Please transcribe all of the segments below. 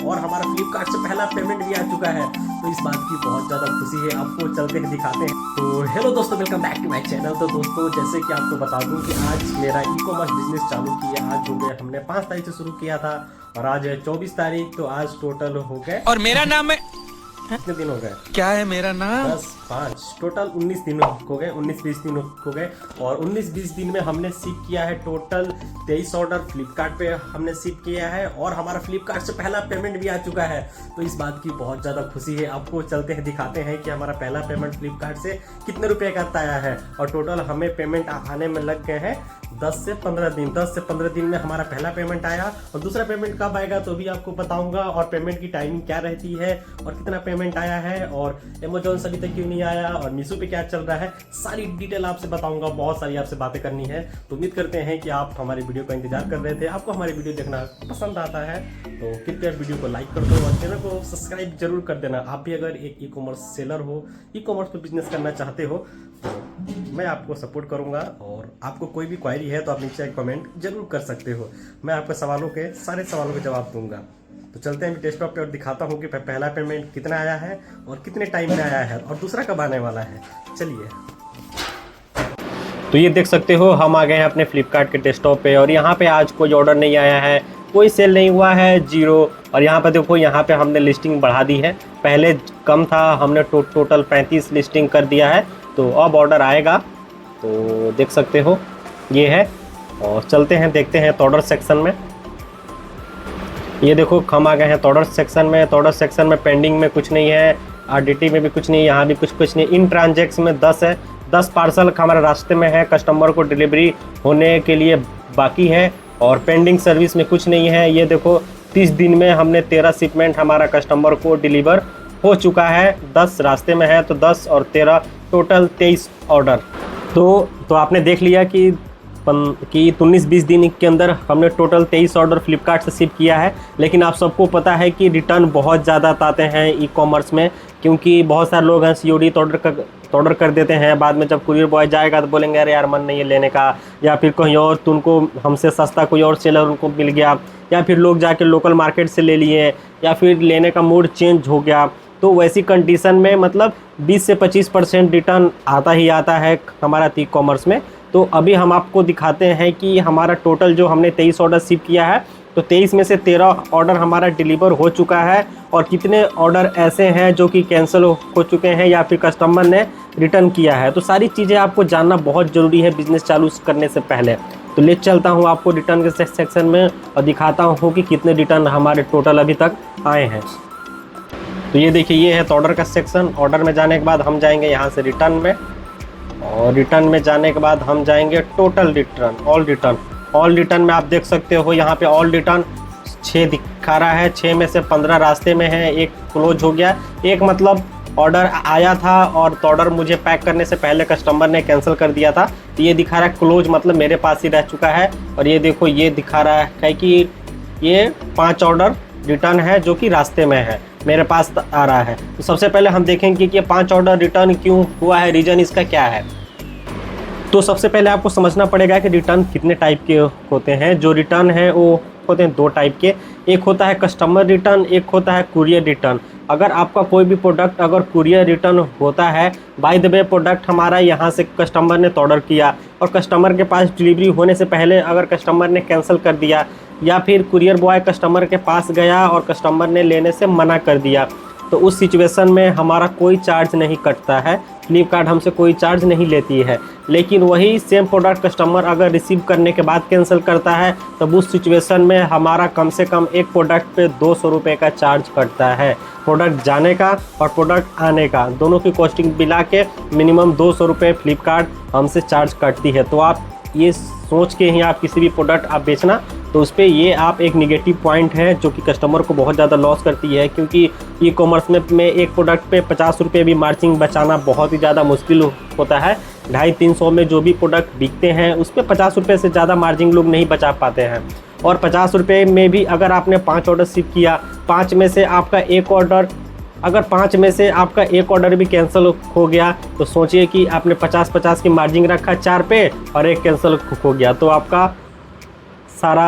और हमारा फ्लिपकार्ट से पहला पेमेंट भी आ चुका है। तो इस बात की बहुत ज़्यादा खुशी है, आपको चलते हैं दिखाते हैं। तो हेलो दोस्तों, welcome back to my channel. तो दोस्तों जैसे कि आपको बता दूं कि आज मेरा ई कॉमर्स बिजनेस चालू किया। आज हो गए, हमने 5 तारीख से शुरू किया था और आज है 24 तारीख। तो आज टोटल हो गए, और मेरा नाम है, कितने दिन हो गए? क्या है मेरा नाम? 10, 5 टोटल 19 दिन हो गए, 19-20 दिन हो गए। और 19-20 दिन में हमने शिप किया है टोटल 23 ऑर्डर फ्लिपकार्ट पे हमने शिप किया है और हमारा फ्लिपकार्ट से पहला पेमेंट भी आ चुका है। तो इस बात की बहुत ज़्यादा खुशी है, आपको चलते हैं दिखाते हैं कि हमारा पहला पेमेंट फ्लिपकार्ट से कितने रुपये का आया है। और टोटल हमें पेमेंट आने में लग गए हैं 10 से 15 दिन। 10 से 15 दिन में हमारा पहला पेमेंट आया और दूसरा पेमेंट कब आएगा तो भी आपको बताऊंगा। और पेमेंट की टाइमिंग क्या रहती है और कितना पेमेंट आया है और अमेजोन से अभी तक क्यों नहीं आया और मीशो पे क्या चल रहा है, सारी डिटेल आपसे बताऊंगा। बहुत सारी आपसे बातें करनी है। तो उम्मीद करते हैं कि आप हमारी वीडियो का इंतजार कर रहे थे, आपको हमारी वीडियो देखना पसंद आता है। तो कृपया वीडियो को लाइक कर दो और चैनल को सब्सक्राइब जरूर कर देना। आप भी अगर एक ई कॉमर्स सेलर हो, ई कॉमर्स पर बिजनेस करना चाहते हो तो मैं आपको सपोर्ट करूंगा। और आपको कोई भी क्वेरी है तो आप नीचे कमेंट जरूर कर सकते हो, मैं आपके सारे सवालों के जवाब दूंगा। तो चलते हैं डेस्कटॉप पे और दिखाता हूँ कि पहला पेमेंट कितना आया है और कितने टाइम में आया है और दूसरा कब आने वाला है। चलिए, तो ये देख सकते हो हम आ गए हैं अपने फ्लिपकार्ट के डेस्कटॉप पे और यहाँ पे आज कोई ऑर्डर नहीं आया है, कोई सेल नहीं हुआ है, 0। और यहाँ पे देखो, यहाँ पे हमने लिस्टिंग बढ़ा दी है, पहले कम था, हमने टोटल 35 लिस्टिंग कर दिया है। तो अब ऑर्डर आएगा, तो देख सकते हो ये है। और चलते हैं देखते हैं ऑर्डर सेक्शन में। ये देखो हम आ गए हैं ऑर्डर सेक्शन में। ऑर्डर सेक्शन में पेंडिंग में कुछ नहीं है, आरडीटी में भी कुछ नहीं, यहाँ भी कुछ नहीं। इन ट्रांजैक्शन में 10 है, 10 पार्सल हमारे रास्ते में है, कस्टमर को डिलीवरी होने के लिए बाकी है। और पेंडिंग सर्विस में कुछ नहीं है। ये देखो 30 दिन में हमने 13 शिपमेंट हमारा कस्टमर को डिलीवर हो चुका है, 10 रास्ते में है। तो 10 और 13 टोटल 23 ऑर्डर। तो आपने देख लिया कि 19-20 दिन के अंदर हमने टोटल 23 ऑर्डर फ्लिपकार्ट से शिप किया है। लेकिन आप सबको पता है कि रिटर्न बहुत ज़्यादा आते हैं ई कॉमर्स में, क्योंकि बहुत सारे लोग हैं सीओडी ऑर्डर कर देते हैं। बाद में जब कुरियर बॉय जाएगा तो बोलेंगे अरे यार मन नहीं है लेने का, या फिर कहीं और तो उनको हमसे सस्ता कोई और सेलर उनको मिल गया, या फिर लोग जाके लोकल मार्केट से ले लिए, या फिर लेने का मूड चेंज हो गया। तो वैसी कंडीशन में मतलब 20 से 25% रिटर्न आता ही आता है हमारा ई कॉमर्स में। तो अभी हम आपको दिखाते हैं कि हमारा टोटल जो हमने 23 ऑर्डर शिप किया है, तो 23 में से 13 ऑर्डर हमारा डिलीवर हो चुका है। और कितने ऑर्डर ऐसे हैं जो कि कैंसिल हो चुके हैं या फिर कस्टमर ने रिटर्न किया है। तो सारी चीज़ें आपको जानना बहुत ज़रूरी है बिज़नेस चालू करने से पहले। तो ले चलता हूँ आपको रिटर्न के सेक्शन में और दिखाता हूँ कि कितने रिटर्न हमारे टोटल अभी तक आए हैं। तो ये देखिए, ये है ऑर्डर का सेक्शन। ऑर्डर में जाने के बाद हम जाएंगे यहाँ से रिटर्न में, और रिटर्न में जाने के बाद हम जाएंगे टोटल रिटर्न, ऑल रिटर्न में आप देख सकते हो यहाँ पे ऑल रिटर्न 6 दिखा रहा है। 6 में से 15 रास्ते में है, एक क्लोज हो गया, एक मतलब ऑर्डर आया था और ऑर्डर मुझे पैक करने से पहले कस्टमर ने कैंसिल कर दिया था। तो ये दिखा रहा है क्लोज, मतलब मेरे पास ही रह चुका है। और ये देखो ये दिखा रहा है कि ये 5 ऑर्डर रिटर्न है जो कि रास्ते में है, मेरे पास आ रहा है। तो सबसे पहले हम देखेंगे कि ये 5 ऑर्डर रिटर्न क्यों हुआ है, रीज़न इसका क्या है। तो सबसे पहले आपको समझना पड़ेगा कि रिटर्न कितने टाइप के होते हैं। जो रिटर्न है वो होते हैं 2 टाइप के, एक होता है कस्टमर रिटर्न, एक होता है कुरियर रिटर्न। अगर आपका कोई भी प्रोडक्ट अगर कुरियर रिटर्न होता है, बाय द वे प्रोडक्ट हमारा यहाँ से कस्टमर ने ऑर्डर किया और कस्टमर के पास डिलीवरी होने से पहले अगर कस्टमर ने कैंसिल कर दिया, या फिर कुरियर बॉय कस्टमर के पास गया और कस्टमर ने लेने से मना कर दिया, तो उस सिचुएशन में हमारा कोई चार्ज नहीं कटता है, फ्लिपकार्ट हमसे कोई चार्ज नहीं लेती है। लेकिन वही सेम प्रोडक्ट कस्टमर अगर रिसीव करने के बाद कैंसिल करता है, तब उस सिचुएशन में हमारा कम से कम एक प्रोडक्ट पे 200 रुपये का चार्ज कटता है। प्रोडक्ट जाने का और प्रोडक्ट आने का दोनों की कॉस्टिंग मिला के मिनिमम 200 रुपये फ्लिपकार्ट हमसे चार्ज कटती है। तो आप ये सोच के ही आप किसी भी प्रोडक्ट आप बेचना, तो उस पर ये आप एक निगेटिव पॉइंट है जो कि कस्टमर को बहुत ज़्यादा लॉस करती है। क्योंकि ई कॉमर्स में एक प्रोडक्ट पे 50 रुपये भी मार्जिन बचाना बहुत ही ज़्यादा मुश्किल होता है। 250-300 में जो भी प्रोडक्ट बिकते हैं उस पर 50 रुपये से ज़्यादा मार्जिन लोग नहीं बचा पाते हैं। और 50 रुपये में भी अगर आपने 5 ऑर्डर शिप किया, 5 में से आपका एक ऑर्डर अगर 5 में से आपका एक ऑर्डर भी कैंसिल हो गया, तो सोचिए कि आपने 50-50 की मार्जिन रखा 4 पे और एक कैंसिल हो गया, तो आपका सारा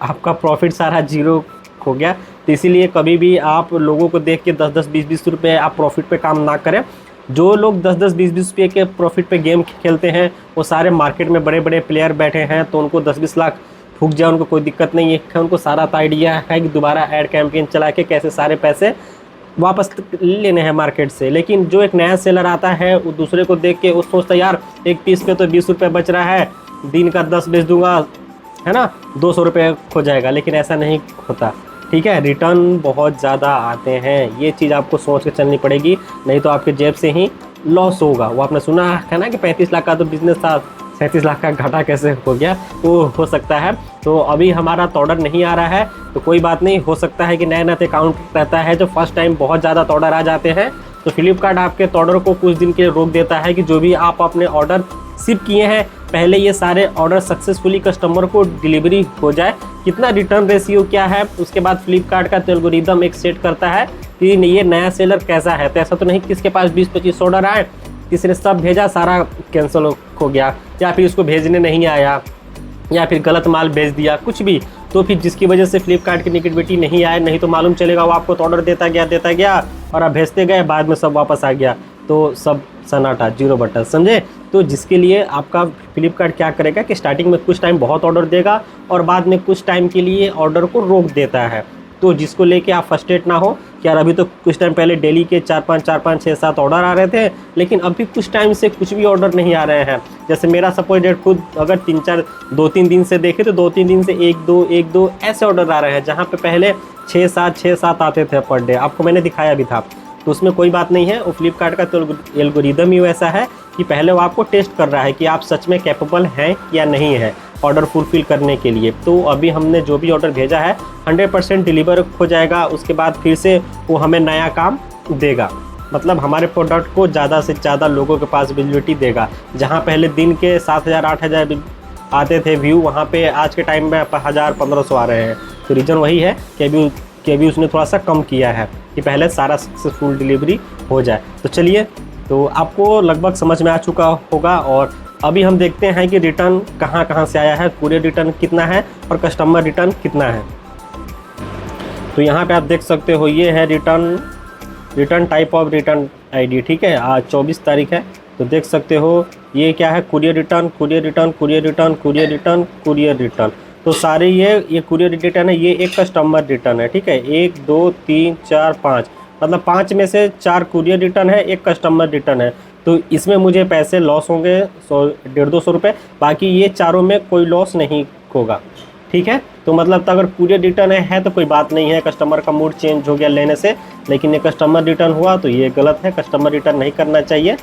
आपका प्रॉफिट सारा जीरो हो गया। तो इसीलिए कभी भी आप लोगों को देख के 10-10 20-20 रुपये आप प्रॉफिट पे काम ना करें। जो लोग 10-10 20-20 रुपये के प्रॉफिट पे गेम खेलते हैं वो सारे मार्केट में बड़े बड़े प्लेयर बैठे हैं, तो उनको 10-20 लाख फूक जाए उनको कोई दिक्कत नहीं है। उनको सारा आइडिया है कि दोबारा ऐड कैंपेन चला के कैसे सारे पैसे वापस लेने हैं मार्केट से। लेकिन जो एक नया सेलर आता है वो दूसरे को देख के वो सोचता है यार एक पीस पे तो 20 रुपये बच रहा है, दिन का 10 बेच दूंगा, है ना, 200 रुपये हो जाएगा। लेकिन ऐसा नहीं होता, ठीक है। रिटर्न बहुत ज़्यादा आते हैं, ये चीज़ आपको सोच के चलनी पड़ेगी, नहीं तो आपके जेब से ही लॉस होगा। वो आपने सुना है ना कि 35 लाख का तो बिजनेस था, 37 लाख का घाटा कैसे हो गया, वो हो सकता है। तो अभी हमारा तो ऑर्डर नहीं आ रहा है, तो कोई बात नहीं, हो सकता है कि नया नया अकाउंट रहता है जो फर्स्ट टाइम बहुत ज़्यादा ऑर्डर आ जाते हैं, तो फ्लिपकार्ट आपके ऑर्डर को कुछ दिन के लिए रोक देता है कि जो भी आप अपने ऑर्डर शिप किए हैं पहले ये सारे ऑर्डर सक्सेसफुली कस्टमर को डिलीवरी हो जाए। कितना रिटर्न रेशियो क्या है, उसके बाद फ्लिपकार्ट का एल्गोरिदम एक सेट करता है कि ये नया सेलर कैसा है। तो ऐसा तो नहीं किसके पास 20-25 ऑर्डर आए, किसी ने सब भेजा सारा कैंसिल हो गया, या फिर उसको भेजने नहीं आया, या फिर गलत माल भेज दिया, कुछ भी, तो फिर जिसकी वजह से फ्लिपकार्ट की नेगेटिविटी नहीं आए। नहीं तो मालूम चलेगा वो आपको तो ऑर्डर देता गया और आप भेजते गए, बाद में सब वापस आ गया, तो सब सन्नाटा, जीरो बटन, समझे। तो जिसके लिए आपका फ्लिपकार्ट क्या करेगा कि स्टार्टिंग में कुछ टाइम बहुत ऑर्डर देगा और बाद में कुछ टाइम के लिए ऑर्डर को रोक देता है। तो जिसको लेके आप फ्रस्ट्रेट ना हो कि यार अभी तो कुछ टाइम पहले डेली के 4-5 6-7 ऑर्डर आ रहे थे, लेकिन अभी कुछ टाइम से कुछ भी ऑर्डर नहीं आ रहे हैं। जैसे मेरा सपोज डेट खुद अगर 2-3 दिन से देखे तो 2-3 दिन से 1-2 ऐसे ऑर्डर आ रहे हैं, जहाँ पे पहले 6-7 आते थे पर डे, आपको मैंने दिखाया भी था। तो उसमें कोई बात नहीं है, वो फ्लिपकार्ट का तो एल्गोरिदम ही वैसा है कि पहले वो आपको टेस्ट कर रहा है कि आप सच में कैपेबल हैं या नहीं है ऑर्डर फुलफ़िल करने के लिए। तो अभी हमने जो भी ऑर्डर भेजा है 100% डिलीवर हो जाएगा, उसके बाद फिर से वो हमें नया काम देगा, मतलब हमारे प्रोडक्ट को ज़्यादा से ज़्यादा लोगों के पास विजिबिलिटी देगा। जहाँ पहले दिन के 7,000-8,000 आते थे व्यू, वहाँ पे आज के टाइम में 1,000-1,500 आ रहे हैं। तो रीज़न वही है कि अभी उसने थोड़ा सा कम किया है कि पहले सारा सक्सेसफुल डिलीवरी हो जाए। तो चलिए, तो आपको लगभग समझ में आ चुका होगा। और अभी हम देखते हैं कि रिटर्न कहाँ से आया है, कुरियर रिटर्न कितना है और कस्टमर रिटर्न कितना है। तो यहाँ पे आप देख सकते हो ये है return type of return ID, ठीक है। आज 24 तारीख है, तो देख सकते हो ये क्या है, courier return, courier return, courier return, courier return, courier return. तो सारे ये कुरियर रिटर्न है, ये एक कस्टमर रिटर्न है, ठीक है। 1 2 3 4 5, मतलब 5 में से 4 कुरियर रिटर्न है, एक कस्टमर रिटर्न है। तो इसमें मुझे पैसे लॉस होंगे 100-150 रुपये, बाकी ये चारों में कोई लॉस नहीं होगा, ठीक है। तो मतलब तो अगर कुरियर रिटर्न है तो कोई बात नहीं है, कस्टमर का मूड चेंज हो गया लेने से। लेकिन ये कस्टमर रिटर्न हुआ तो ये गलत है, कस्टमर रिटर्न नहीं करना चाहिए,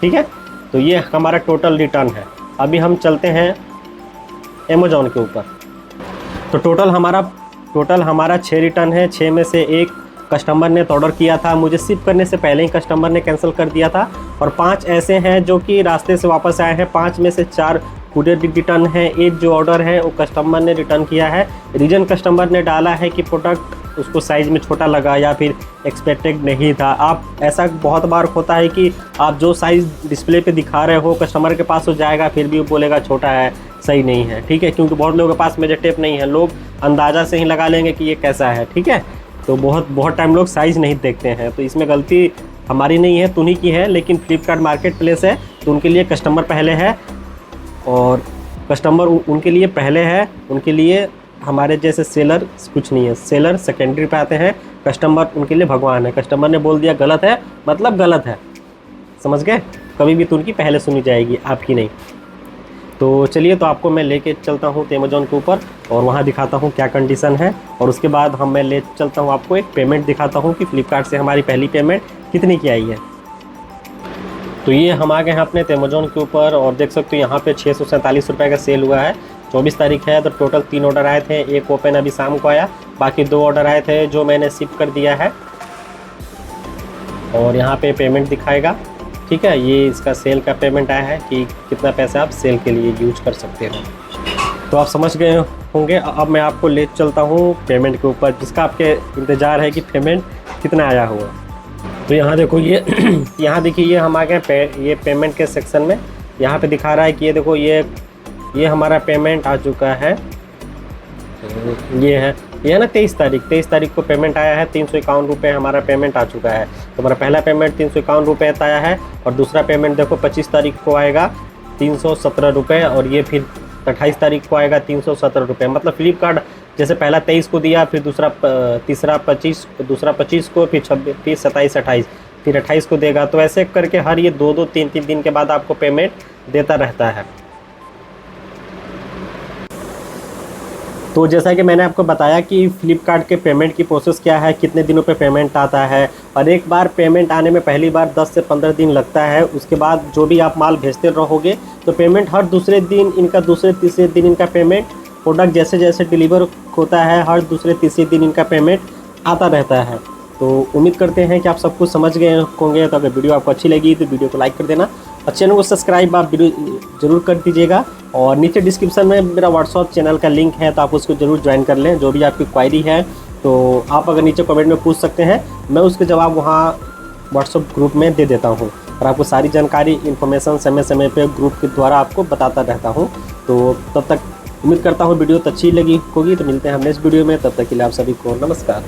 ठीक है। तो ये हमारा टोटल रिटर्न है। अभी हम चलते हैं अमेज़ॉन के ऊपर। तो टोटल हमारा 6 रिटर्न है, 6 में से एक कस्टमर ने ऑर्डर किया था, मुझे शिप करने से पहले ही कस्टमर ने कैंसिल कर दिया था, और 5 ऐसे हैं जो कि रास्ते से वापस आए हैं। 5 में से 4 कुरियर रिटर्न है, एक जो ऑर्डर है वो कस्टमर ने रिटर्न किया है। रीज़न कस्टमर ने डाला है कि प्रोडक्ट उसको साइज़ में छोटा लगा या फिर एक्सपेक्टेड नहीं था। आप ऐसा बहुत बार होता है कि आप जो साइज़ डिस्प्ले पे दिखा रहे हो कस्टमर के पास हो जाएगा, फिर भी वो बोलेगा छोटा है, सही नहीं है, ठीक है। क्योंकि बहुत लोगों के पास मेजर टेप नहीं है, लोग अंदाज़ा से ही लगा लेंगे कि ये कैसा है, ठीक है। तो बहुत टाइम लोग साइज़ नहीं देखते हैं। तो इसमें गलती हमारी नहीं है, तुन्हीं की है। लेकिन फ्लिपकार्ट मार्केट प्लेस है तो उनके लिए कस्टमर पहले है, और कस्टमर उनके लिए पहले है, उनके लिए हमारे जैसे सेलर कुछ नहीं है। सेलर सेकेंडरी पे आते हैं, कस्टमर उनके लिए भगवान है। कस्टमर ने बोल दिया गलत है मतलब गलत है, समझ गए। कभी भी तो उनकी पहले सुनी जाएगी, आपकी नहीं। तो चलिए, तो आपको मैं लेके चलता हूँ अमेज़ॉन के ऊपर और वहाँ दिखाता हूँ क्या कंडीशन है, और उसके बाद मैं ले चलता हूँ आपको एक पेमेंट दिखाता हूँ कि फ्लिपकार्ट से हमारी पहली पेमेंट कितनी की आई है। तो ये हम आ गए हैं अपने अमेज़ॉन के ऊपर, और देख सकते हो यहाँ पे 647 रुपये का सेल हुआ है। 24 तारीख है, तो टोटल 3 ऑर्डर आए थे, एक ओपन अभी शाम को आया, बाकी 2 ऑर्डर आए थे जो मैंने शिप कर दिया है। और यहाँ पे पेमेंट दिखाएगा, ठीक है। ये इसका सेल का पेमेंट आया है कि कितना पैसा आप सेल के लिए यूज कर सकते हो। तो आप समझ गए होंगे। अब मैं आपको ले चलता हूँ पेमेंट के ऊपर, जिसका आपके इंतज़ार है कि पेमेंट कितना आया हुआ। तो यहाँ देखो ये यहाँ देखिए, ये हम आ गए ये पेमेंट के सेक्शन में। यहाँ पे दिखा रहा है कि ये देखो ये हमारा पेमेंट आ चुका है। ये है ये ना 23 तारीख को पेमेंट आया है 351 रुपये हमारा पेमेंट आ चुका है। तो हमारा पहला पेमेंट 351 रुपये आया है और दूसरा पेमेंट देखो 25 तारीख को आएगा 317 रुपये और ये फिर 28 तारीख को आएगा 317 रुपये। मतलब फ्लिपकार्ट जैसे पहला 23 को दिया, फिर तीसरा 25, दूसरा 25 को, फिर 26, फिर 27, 28, फिर 28 को देगा। तो ऐसे करके हर ये 2-2, 3-3 दिन के बाद आपको पेमेंट देता रहता है। तो जैसा कि मैंने आपको बताया कि फ्लिपकार्ट के पेमेंट की प्रोसेस क्या है, कितने दिनों पे पेमेंट आता है, और एक बार पेमेंट आने में पहली बार 10 से 15 दिन लगता है। उसके बाद जो भी आप माल भेजते रहोगे तो पेमेंट हर दूसरे दिन इनका, दूसरे तीसरे दिन इनका पेमेंट, प्रोडक्ट जैसे जैसे डिलीवर होता है हर दूसरे तीसरे दिन इनका पेमेंट आता रहता है। तो उम्मीद करते हैं कि आप सब कुछ समझ गए होंगे। तो अगर वीडियो आपको अच्छी लगी तो वीडियो को लाइक कर देना और चैनल को सब्सक्राइब आप ज़रूर कर दीजिएगा। और नीचे डिस्क्रिप्शन में मेरा व्हाट्सअप चैनल का लिंक है, तो आप उसको ज़रूर ज्वाइन कर लें। जो भी आपकी क्वायरी है तो आप अगर नीचे कमेंट में पूछ सकते हैं, मैं उसके जवाब वहाँ व्हाट्सअप ग्रुप में दे देता हूँ और आपको सारी जानकारी इन्फॉर्मेशन समय समय पे ग्रुप के द्वारा आपको बताता रहता हूँ। तो तब तक उम्मीद करता हूँ वीडियो तो अच्छी लगी होगी। तो मिलते हैं हम नेक्स्ट वीडियो में, तब तक के लिए आप सभी को नमस्कार।